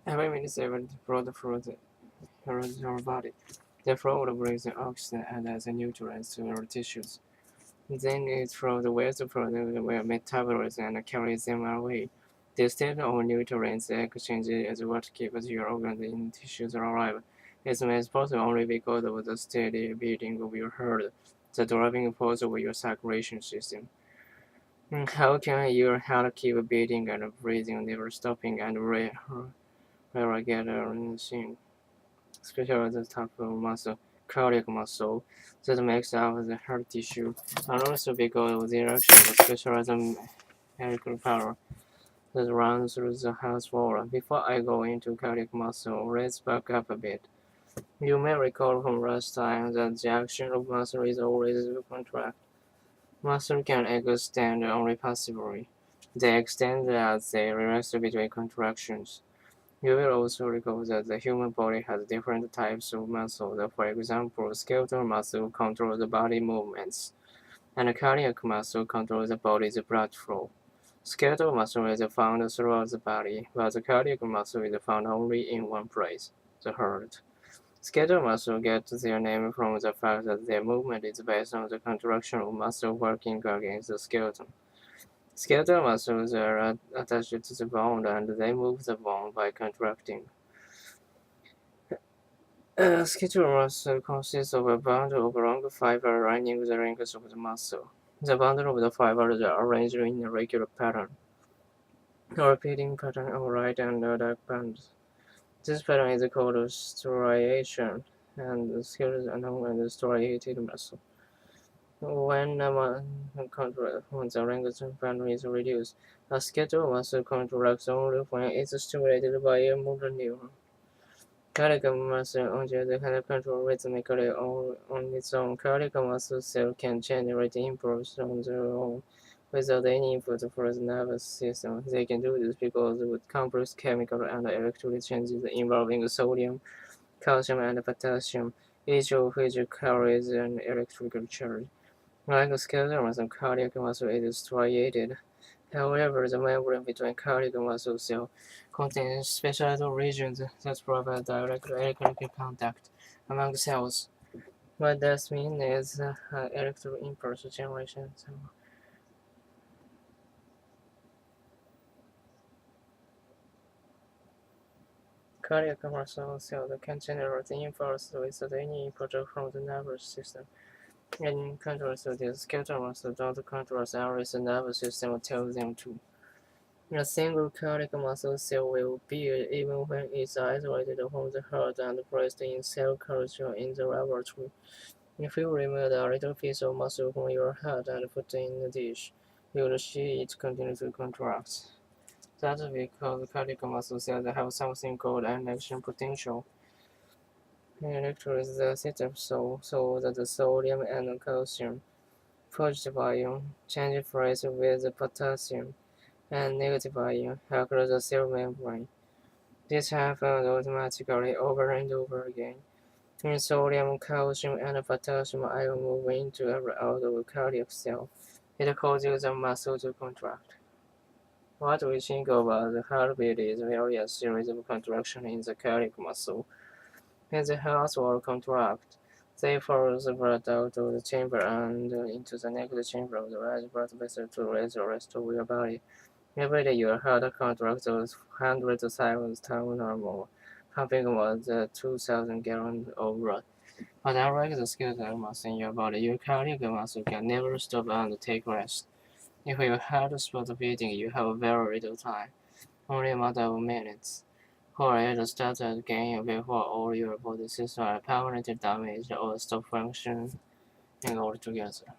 Every minute, 7 flow through our body. The flow brings the oxygen and other nutrients to our tissues. Then it flows waste product where metabolism and carries them away. The state of nutrients exchange is what keeps your organs and tissues alive. It's made possible only because of the steady beating of your heart, the driving force of your circulation system. How can your heart keep beating and breathing, never stopping and anything? Especially the type of muscle, cardiac muscle, that makes up the heart tissue, and also because of the action of specialized mechanical power that runs through the heart wall. Before I go into cardiac muscle, let's back up a bit. You may recall from last time that the action of muscle is always to contract. Muscle can extend only passively. They extend as they relax between contractions. You will also recall that the human body has different types of muscle. For example, skeletal muscle controls the body movements, and cardiac muscle controls the body's blood flow. Skeletal muscle is found throughout the body, but the cardiac muscle is found only in one place, the heart. Skeletal muscle get their name from the fact that their movement is based on the contraction of muscle working against the skeleton. Skeletal muscles are attached to the bone and they move the bone by contracting. Skeletal muscle consists of a bundle of long fibers lining the length of the muscle. The bundle of the fibers are arranged in a regular pattern, a repeating pattern of right and left bands. This pattern is called striation, and the skeleton is known as striated muscle. When the length band is reduced, a skeletal muscle contracts only when it is stimulated by a motor neuron. Cardiac muscle, on the other hand, controls rhythmically on its own. Cardiac muscle cells can generate impulses on their own without any input from the nervous system. They can do this because of complex chemical and electrical changes involving sodium, calcium, and potassium, each of which carries an electrical charge. Like skeletal muscle, cardiac muscle is striated. However, the membrane between cardiac muscle cells contains specialized regions that provide direct electrical contact among cells. What this means is electrical impulse generation. Cardiac muscle cells can generate impulse without any input from the nervous system. In contrast, the skeletal muscles don't control unless the nervous system tells them to. A single cardiac muscle cell will beat even when it's isolated from the heart and placed in cell culture in the laboratory. If you remove a little piece of muscle from your heart and put it in a dish, you'll see it continue to contract. That's because cardiac muscle cells have something called an action potential. It electrolytes the system so that the sodium and calcium, positive ion, change place with the potassium and negative ion across the cell membrane. This happens automatically over and over again. When sodium, calcium, and potassium ion move into or out of a cardiac cell, it causes the muscle to contract. What we think about the heartbeat is merely a series of contractions in the cardiac muscle. When the heart will contract, they force the blood out of the chamber and into the next chamber of the large blood vessel to raise the rest of your body. Every day your heart contracts 100,000 times or more, pumping more than 2,000 gallons of blood. But unlike the skeletal muscle in your body, your cardiac muscle can never stop and take rest. If your heart stops beating, you have very little time, only a matter of minutes. or it started again before all your body systems are permanently damaged or stop functioning altogether.